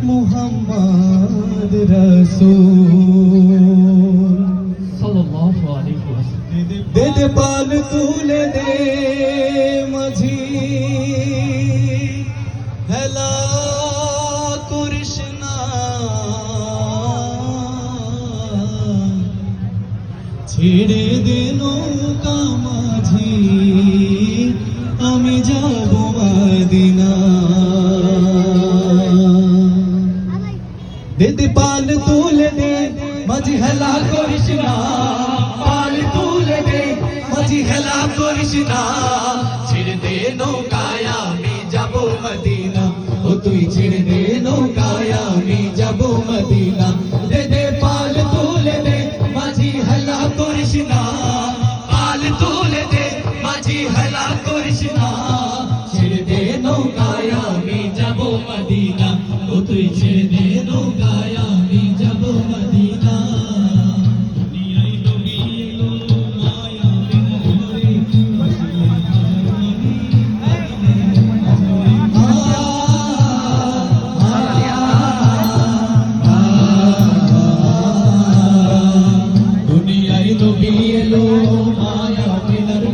মুহাম্মদ রাসূল সাল্লাল্লাহু আলাইহি ওয়াসাল্লাম। দে দে পাল তুলে দে মাঝি হেলা করিস না, ছেড়ে দে নৌকা মাঝি আমি যাব মদিনা। দে দে পাল তুলে দে মাঝি হেলা করিস না, পাল তুলে দে মাঝি হেলা করিস না, ছেড়ে দে নৌকায় আমি যাব মদিনা, ও তুই ছেড়ে দে নৌকায় আমি যাব মদিনা। দে দে পাল তুলে দে মাঝি হেলা করিস না, পাল তুলে দে মাঝি হেলা করিস না, ছেড়ে দে নৌকায় আমি যাব মদিনা, ও তুই ছেড়ে দে নৌকায় আমি যাব মদিনা। দুনিয়ায় নবী এলো মায়া বিনরে,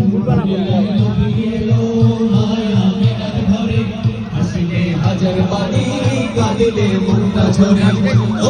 দুনিয়ায় নবী এলো মায়া বিনর ঘরে, হাজার বাণী কাঁদিলে মুক্তা ঝরে, ও